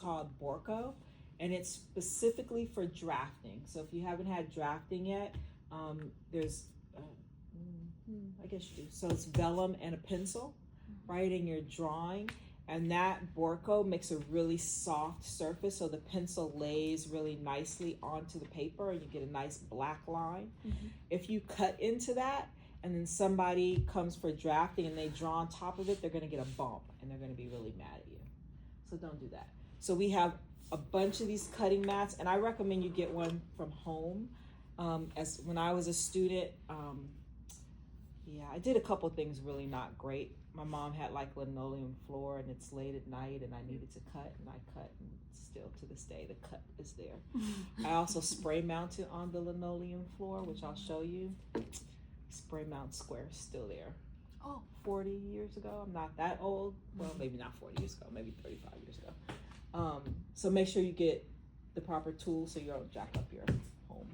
called Borco, and it's specifically for drafting. So if you haven't had drafting yet, there's, I guess you do. So it's vellum and a pencil, right, in your drawing. And that Borco makes a really soft surface, so the pencil lays really nicely onto the paper and you get a nice black line. If you cut into that and then somebody comes for drafting and they draw on top of it, they're gonna get a bump and they're gonna be really mad at you. So don't do that. So we have a bunch of these cutting mats, and I recommend you get one from home. As when I was a student, yeah, I did a couple things really not great. My mom had like linoleum floor and it's late at night and I needed to cut, and I cut, and still to this day the cut is there. I also spray mounted on the linoleum floor, which I'll show you. Spray mount square is still there. Oh, 40 years ago. I'm not that old. Well, maybe not 40 years ago, maybe 35 years ago. So make sure you get the proper tools so you don't jack up your home.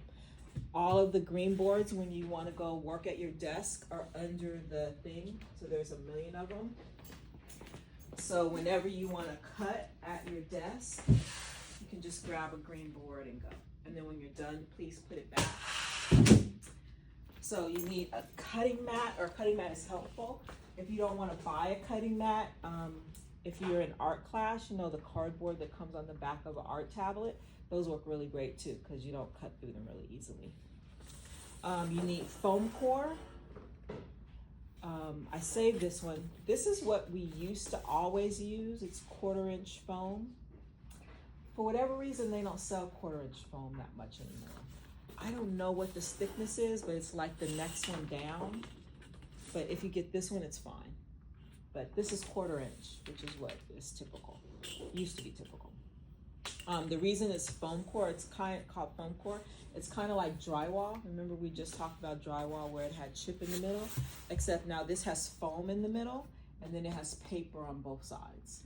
All of the green boards, when you want to go work at your desk, are under the thing. So there's a million of them. So whenever you want to cut at your desk, you can just grab a green board and go. And then when you're done, please put it back. So you need a cutting mat, or a cutting mat is helpful. If you don't want to buy a cutting mat, if you're in art class, you know the cardboard that comes on the back of an art tablet, those work really great too, because you don't cut through them really easily. You need foam core. I saved this one. This is what we used to always use. It's 1/4-inch foam. For whatever reason, they don't sell 1/4-inch foam that much anymore. I don't know what this thickness is, but it's like the next one down. But if you get this one, it's fine. But this is 1/4-inch, which is what is typical, used to be typical. The reason it's foam core, it's kind of called foam core. It's kind of like drywall. Remember we just talked about drywall where it had chip in the middle, except now this has foam in the middle and then it has paper on both sides.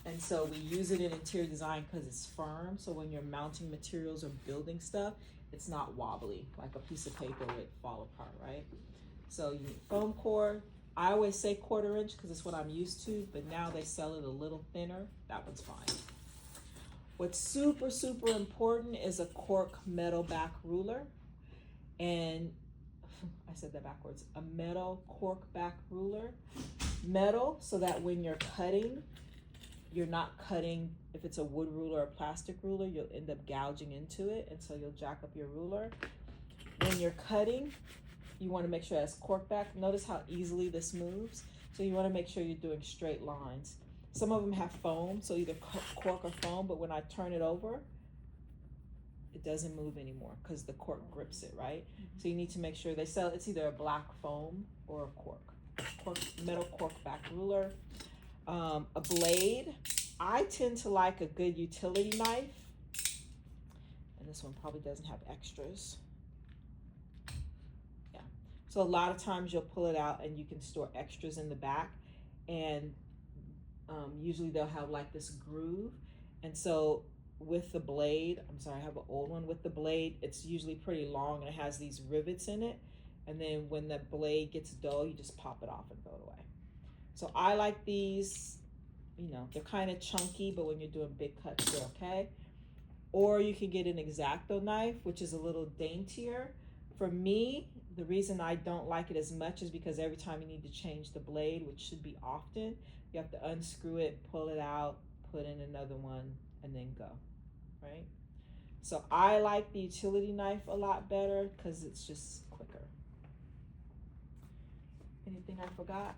And so we use it in interior design because it's firm. So when you're mounting materials or building stuff, it's not wobbly, like a piece of paper would fall apart, right? So you need foam core. I always say 1/4-inch because it's what I'm used to, but now they sell it a little thinner. That one's fine. What's super, super important is a cork metal back ruler. And I said that backwards, a metal cork back ruler. Metal, so that when you're cutting, you're not cutting, if it's a wood ruler or a plastic ruler, you'll end up gouging into it, and so you'll jack up your ruler. When you're cutting, you want to make sure that's cork back. Notice how easily this moves. So you want to make sure you're doing straight lines. Some of them have foam, so either cork or foam, but when I turn it over, it doesn't move anymore because the cork grips it, right? So you need to make sure they sell, it's either a black foam or a cork, metal cork back ruler. A blade. I tend to like a good utility knife, and this one probably doesn't have extras. Yeah, so a lot of times you'll pull it out and you can store extras in the back, and usually they'll have like this groove. And so with the blade, I'm sorry, I have an old one. With the blade, it's usually pretty long and it has these rivets in it, and then when the blade gets dull, you just pop it off and throw it away. So I like these, you know, they're kind of chunky, but when you're doing big cuts, they're okay. Or you can get an X-Acto knife, which is a little daintier. For me, the reason I don't like it as much is because every time you need to change the blade, which should be often, you have to unscrew it, pull it out, put in another one, and then go, right? So I like the utility knife a lot better because it's just quicker. Anything I forgot?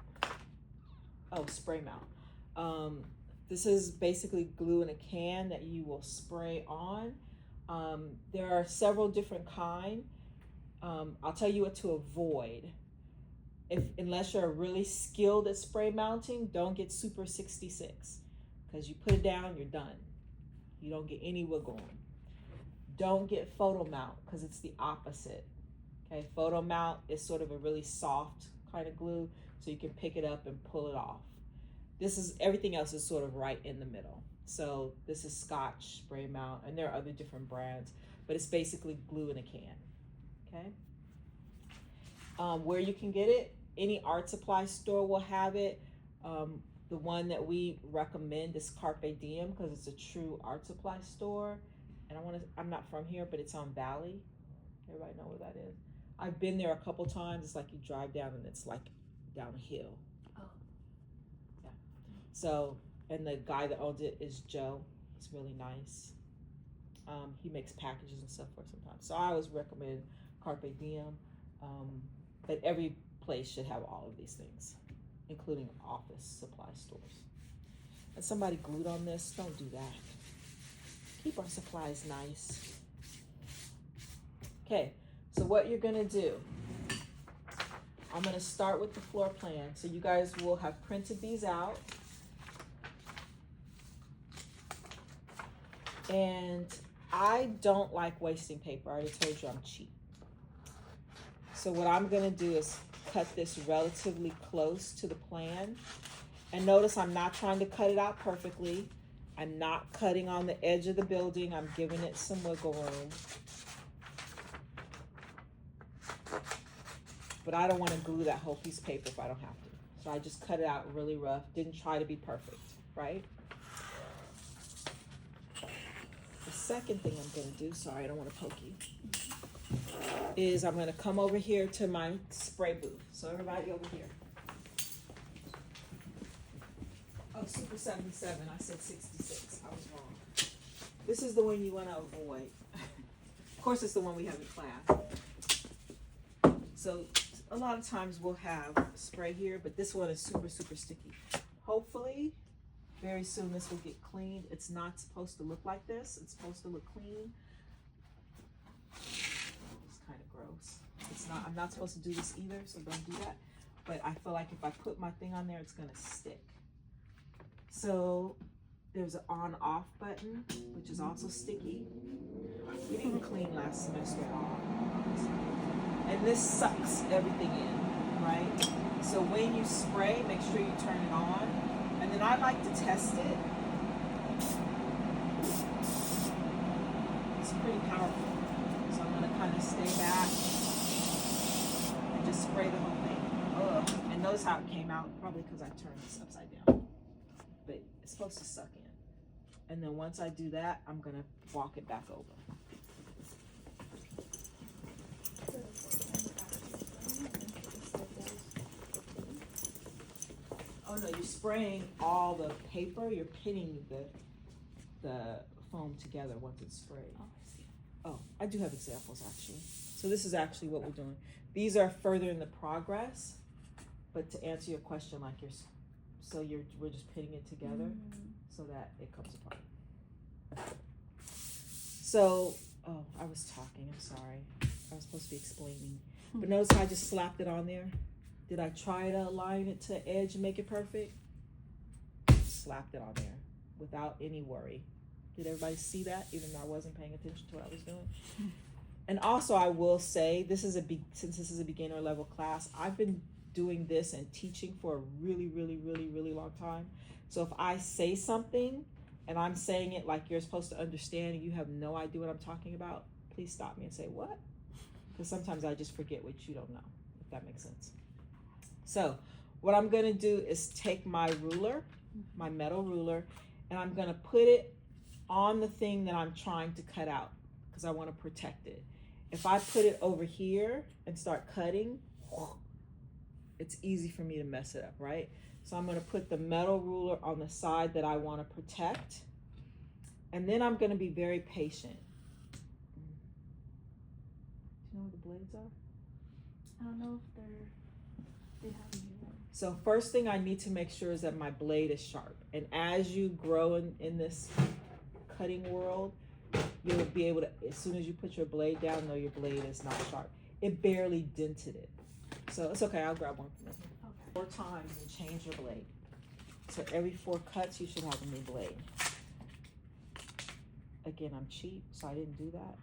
Oh, spray mount. This is basically glue in a can that you will spray on. There are several different kinds. I'll tell you what to avoid. Unless you're really skilled at spray mounting, don't get Super 66 because you put it down, you're done. You don't get any wiggle room. Don't get photo mount because it's the opposite. Okay, photo mount is sort of a really soft kind of glue, so you can pick it up and pull it off. Everything else is sort of right in the middle. So this is Scotch spray mount, and there are other different brands, but it's basically glue in a can. Okay. Where you can get it, any art supply store will have it. The one that we recommend is Carpe Diem because it's a true art supply store. And I'm not from here, but it's on Valley. Everybody know where that is? I've been there a couple times. It's like you drive down and it's like down a hill. Oh. Yeah. So, and the guy that owns it is Joe. He's really nice. He makes packages and stuff for it sometimes. So I always recommend Carpe Diem. But every place should have all of these things, including office supply stores. And somebody glued on this. Don't do that. Keep our supplies nice. Okay, so what you're gonna do, I'm gonna start with the floor plan. So you guys will have printed these out. And I don't like wasting paper. I already told you I'm cheap. So what I'm gonna do is cut this relatively close to the plan. And notice I'm not trying to cut it out perfectly. I'm not cutting on the edge of the building. I'm giving it some wiggle room. But I don't want to glue that whole piece of paper if I don't have to. So I just cut it out really rough. Didn't try to be perfect, right? The second thing I'm going to do, sorry, I don't want to poke you, is I'm going to come over here to my spray booth. So everybody over here. Oh, Super 77. I said 66. I was wrong. This is the one you want to avoid. Of course, it's the one we have in class. So a lot of times we'll have spray here, but this one is super, super sticky. Hopefully, very soon this will get cleaned. It's not supposed to look like this. It's supposed to look clean. It's kind of gross. It's not. I'm not supposed to do this either, so don't do that. But I feel like if I put my thing on there, it's gonna stick. So there's an on-off button, which is also sticky. We didn't clean last semester at all. And this sucks everything in, right? So when you spray, make sure you turn it on. And then I like to test it. It's pretty powerful. So I'm gonna kind of stay back and just spray the whole thing. Ugh. And notice how it came out, probably because I turned this upside down. But it's supposed to suck in. And then once I do that, I'm gonna walk it back over. Oh no, you're spraying all the paper, you're pinning the foam together once it's sprayed. Oh, I see. Oh, I do have examples actually. So this is actually what we're doing. These are further in the progress, but to answer your question, like we're just pinning it together so that it comes apart. So, oh, I was talking, I'm sorry. I was supposed to be explaining. But notice how I just slapped it on there? Did I try to align it to edge and make it perfect? Slapped it on there without any worry. Did everybody see that, even though I wasn't paying attention to what I was doing? And also I will say, since this is a beginner level class, I've been doing this and teaching for a really, really, really, really long time. So if I say something and I'm saying it like you're supposed to understand and you have no idea what I'm talking about, please stop me and say, what? Because sometimes I just forget what you don't know, if that makes sense. So what I'm gonna do is take my ruler, my metal ruler, and I'm gonna put it on the thing that I'm trying to cut out because I wanna protect it. If I put it over here and start cutting, it's easy for me to mess it up, right? So I'm gonna put the metal ruler on the side that I wanna protect. And then I'm gonna be very patient. Do you know where the blades are? I don't know if they have any. So first thing I need to make sure is that my blade is sharp. And as you grow in this cutting world, you'll be able to, as soon as you put your blade down, know your blade is not sharp. It barely dented it. So it's okay, I'll grab one from you. Okay. 4 times and change your blade. So every 4 cuts, you should have a new blade. Again, I'm cheap, so I didn't do that.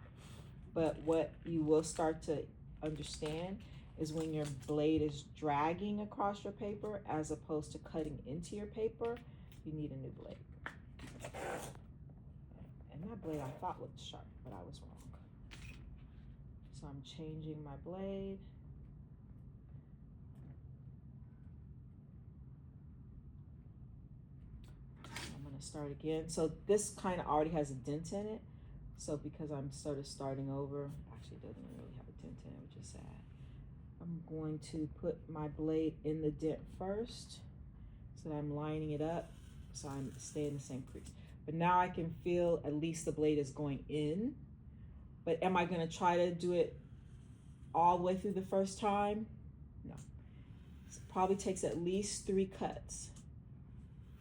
But what you will start to understand is when your blade is dragging across your paper as opposed to cutting into your paper, you need a new blade. And that blade I thought looked sharp, but I was wrong. So I'm changing my blade. start again. So this kind of already has a dent in it. So because I'm sort of starting over, actually it doesn't really have a dent in it, which is sad. I'm going to put my blade in the dent first, so that I'm lining it up, so I'm staying in the same crease. But now I can feel at least the blade is going in. But am I gonna try to do it all the way through the first time? No. It probably takes at least 3 cuts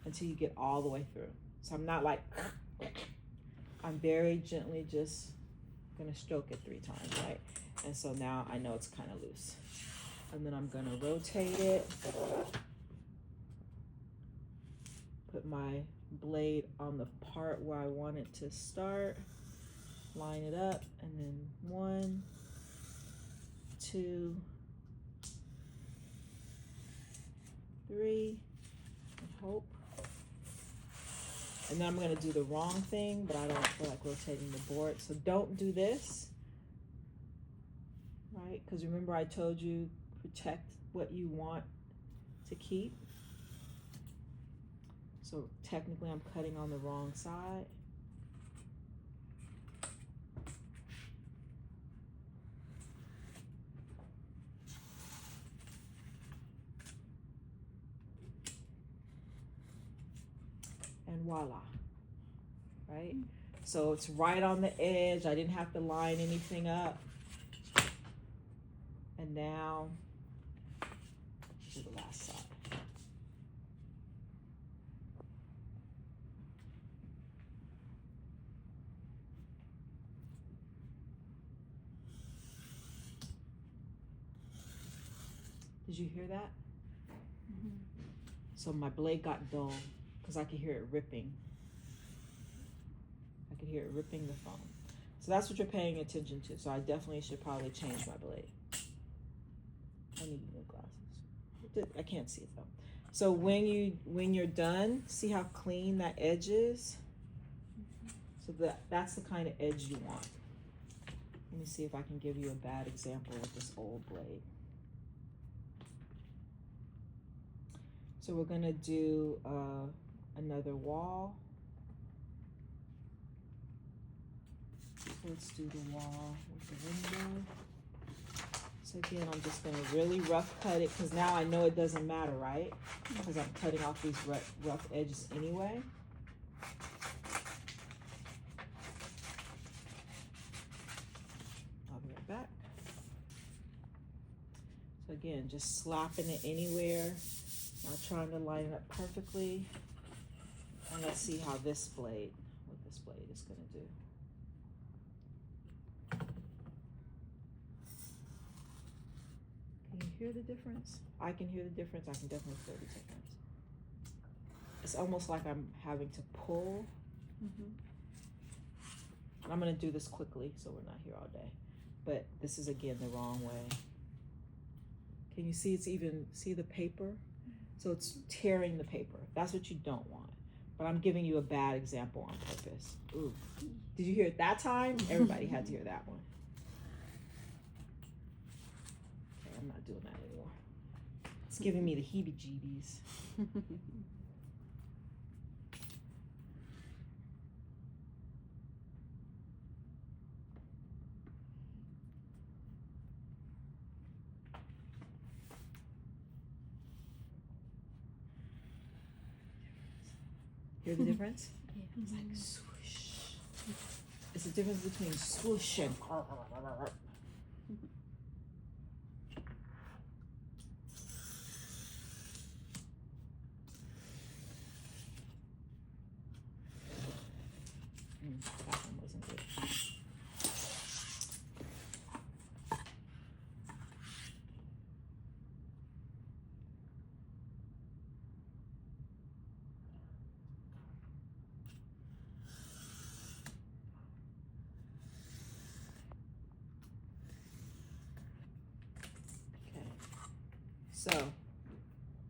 until you get all the way through. So I'm not like, I'm very gently just gonna stroke it 3 times, right? And so now I know it's kind of loose. And then I'm gonna rotate it, put my blade on the part where I want it to start, line it up, and then 1, 2, 3, and hope. And then I'm gonna do the wrong thing, but I don't feel like rotating the board. So don't do this, right? Because remember I told you, protect what you want to keep. So technically I'm cutting on the wrong side. And voila, right? So it's right on the edge. I didn't have to line anything up. And now, to the last side. Did you hear that? Mm-hmm. So my blade got dull because I could hear it ripping. I could hear it ripping the foam. So that's what you're paying attention to. So I definitely should probably change my blade. I need new glasses. I can't see it though. So when you're done, see how clean that edge is? So that's the kind of edge you want. Let me see if I can give you a bad example with this old blade. So we're gonna do another wall. So let's do the wall with the window. So again, I'm just gonna really rough cut it because now I know it doesn't matter, right? Because I'm cutting off these rough edges anyway. I'll be right back. So again, just slapping it anywhere, not trying to line it up perfectly. And let's see how this blade, what this blade is gonna do. Can you hear the difference? I can hear the difference. I can definitely feel the difference. It's almost like I'm having to pull. Mm-hmm. I'm gonna do this quickly so we're not here all day. But this is again the wrong way. Can you see see the paper? So it's tearing the paper. That's what you don't want. But I'm giving you a bad example on purpose. Ooh. Did you hear it that time? Everybody had to hear that one. Okay, I'm not doing that anymore. It's giving me the heebie-jeebies. Hear the difference? Yeah. It's like swoosh. It's the difference between swoosh and that one wasn't good. So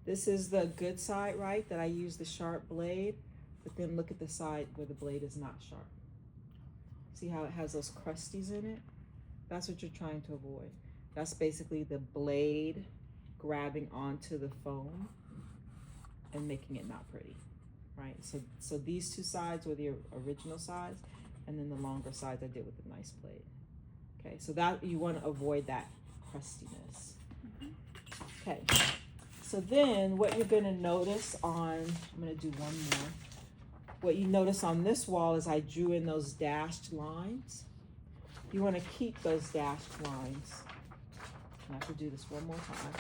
this is the good side, right? That I use the sharp blade, but then look at the side where the blade is not sharp. See how it has those crusties in it? That's what you're trying to avoid. That's basically the blade grabbing onto the foam and making it not pretty. right? So these two sides were the original sides, and then the longer sides I did with the nice blade. Okay, so that you want to avoid that crustiness. Okay, so then what you're going to notice on, I'm going to do one more. What you notice on this wall is I drew in those dashed lines. You want to keep those dashed lines. I have to do this one more time.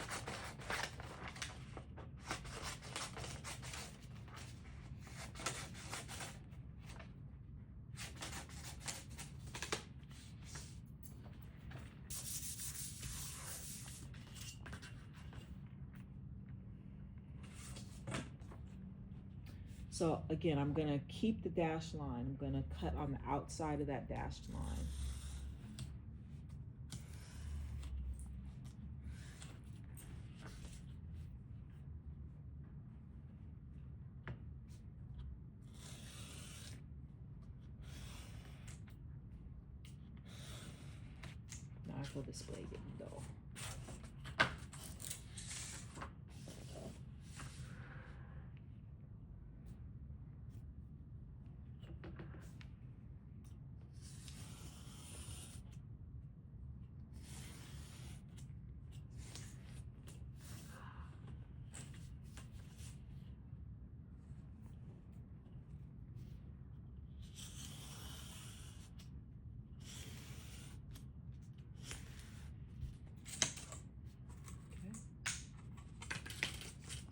So again, I'm gonna keep the dashed line. I'm gonna cut on the outside of that dashed line. Now I feel this blade getting dull.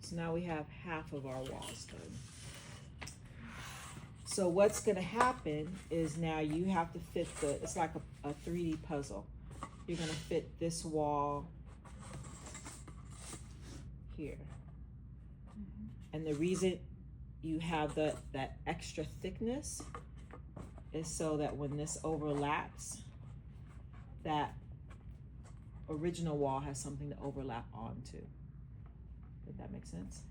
So now we have half of our walls done. So what's gonna happen is now you have to fit it's like a 3D puzzle. You're gonna fit this wall here. And the reason you have that extra thickness is so that when this overlaps, that original wall has something to overlap onto. Did that make sense?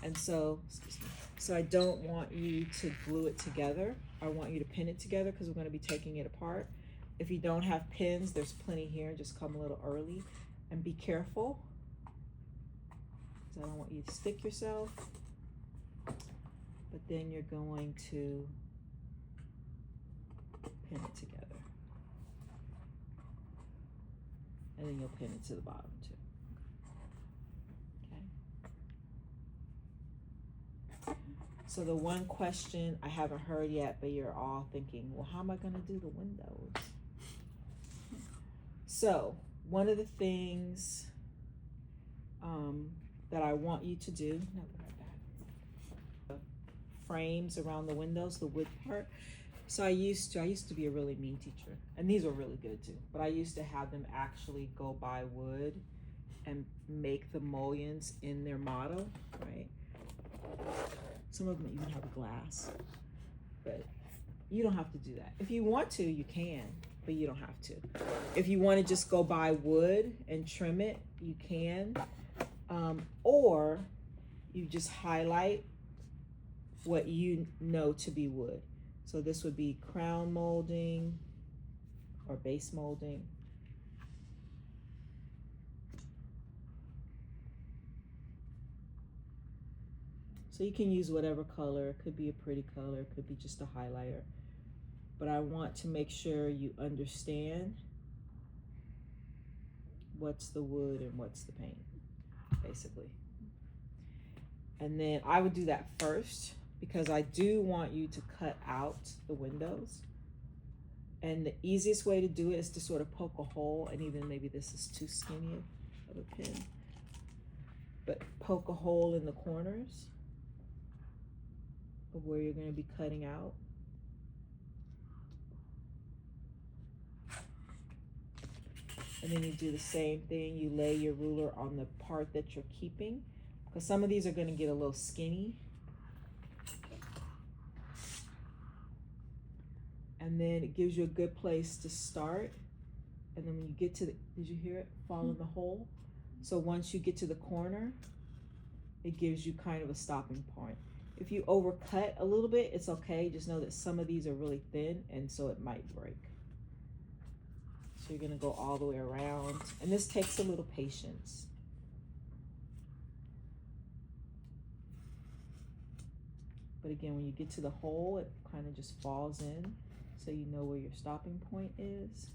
And so, excuse me, so I don't want you to glue it together. I want you to pin it together because we're going to be taking it apart. If you don't have pins, there's plenty here. Just come a little early and be careful. So I don't want you to stick yourself. But then you're going to pin it together. And then you'll pin it to the bottom too. Okay. So the one question I haven't heard yet, but you're all thinking, well, how am I going to do the windows? So one of the things that I want you to do, frames around the windows, the wood part. So I used to be a really mean teacher, and these were really good too, but I used to have them actually go buy wood and make the mullions in their model, right? Some of them even have glass, but you don't have to do that. If you want to, you can, but you don't have to. If you want to just go buy wood and trim it, you can, or you just highlight what you know to be wood. So this would be crown molding or base molding. So you can use whatever color. It could be a pretty color, it could be just a highlighter. But I want to make sure you understand what's the wood and what's the paint, basically. And then I would do that first, because I do want you to cut out the windows. And the easiest way to do it is to sort of poke a hole, and even maybe this is too skinny of a pin, but poke a hole in the corners of where you're going to be cutting out. And then you do the same thing. You lay your ruler on the part that you're keeping, because some of these are going to get a little skinny. And then it gives you a good place to start. And then when you get to the, did you hear it fall in the hole? So once you get to the corner, it gives you kind of a stopping point. If you overcut a little bit, it's okay. Just know that some of these are really thin, and so it might break. So you're gonna go all the way around. And this takes a little patience. But again, when you get to the hole, it kind of just falls in, so you know where your stopping point is.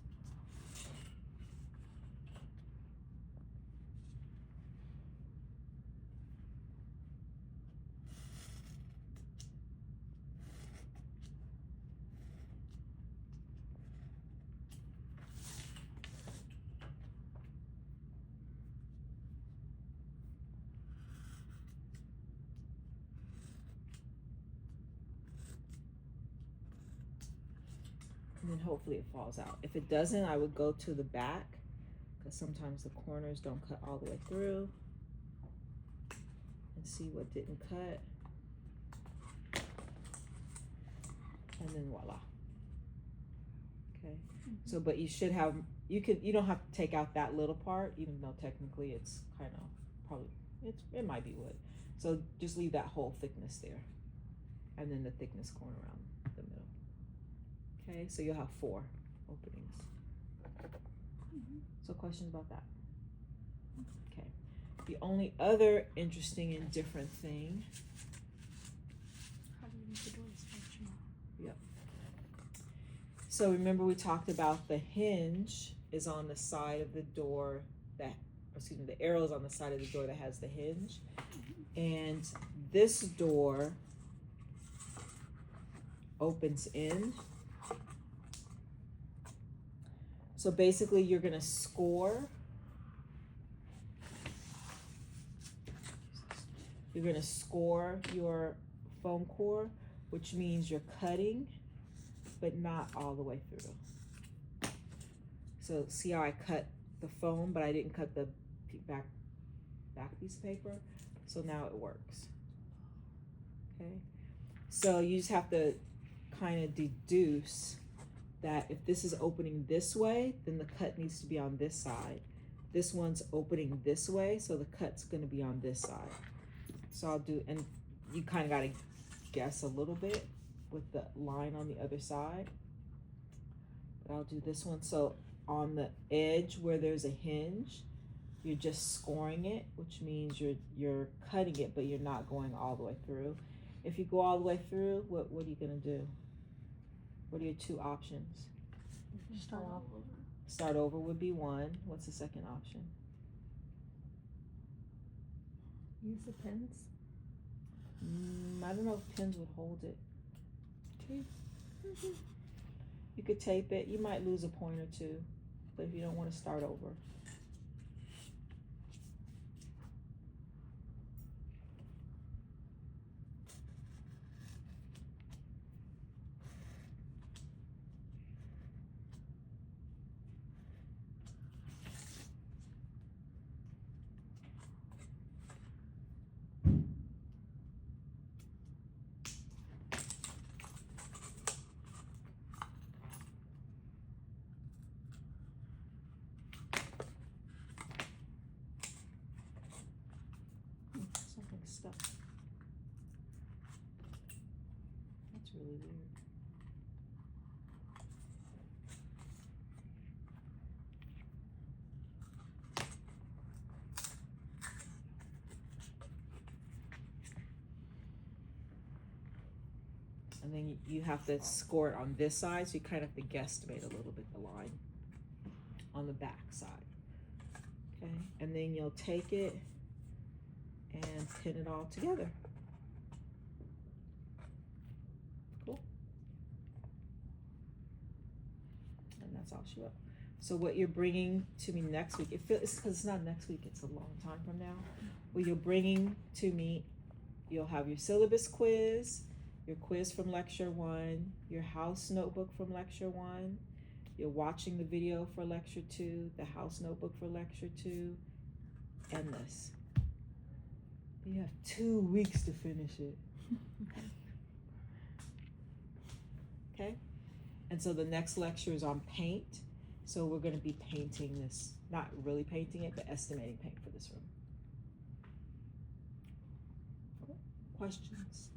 And then hopefully it falls out. If it doesn't, I would go to the back, because sometimes the corners don't cut all the way through, and see what didn't cut. And then voila. Okay. So, but you should have, you don't have to take out that little part, even though technically it's kind of probably, it might be wood. So just leave that whole thickness there, and then the thickness going around the middle. Okay, so you'll have 4 openings. So questions about that? Okay. The only other interesting and different thing. How do you make the doors functional? Yep. So remember we talked about the hinge is on the side of the door the arrow is on the side of the door that has the hinge. And this door opens in. So basically you're gonna score. You're gonna score your foam core, which means you're cutting, but not all the way through. So see how I cut the foam, but I didn't cut the back piece of paper. So now it works. Okay. So you just have to kind of deduce that if this is opening this way, then the cut needs to be on this side. This one's opening this way, so the cut's gonna be on this side. So I'll do, and you kind of gotta guess a little bit with the line on the other side. But I'll do this one. So on the edge where there's a hinge, you're just scoring it, which means you're cutting it, but you're not going all the way through. If you go all the way through, what are you gonna do? What are your 2 options? Start off over. Start over would be 1. What's the second option? Use the pins. I don't know if pins would hold it. Tape. You could tape it. You might lose a point or 2, but if you don't want to start over. Something stuck. That's really weird. And then you have to score it on this side, so you kind of have to guesstimate a little bit the line on the back side. Okay, and then you'll take it and pin it all together. Cool. And that's all she wrote. So what you're bringing to me next week, it's because it's not next week, it's a long time from now. What you're bringing to me, you'll have your syllabus quiz, your quiz from lecture 1, your house notebook from lecture 1, you're watching the video for lecture 2, the house notebook for lecture 2, and this. You have 2 weeks to finish it. Okay? And so the next lecture is on paint. So we're gonna be painting this, not really painting it, but estimating paint for this room. Questions?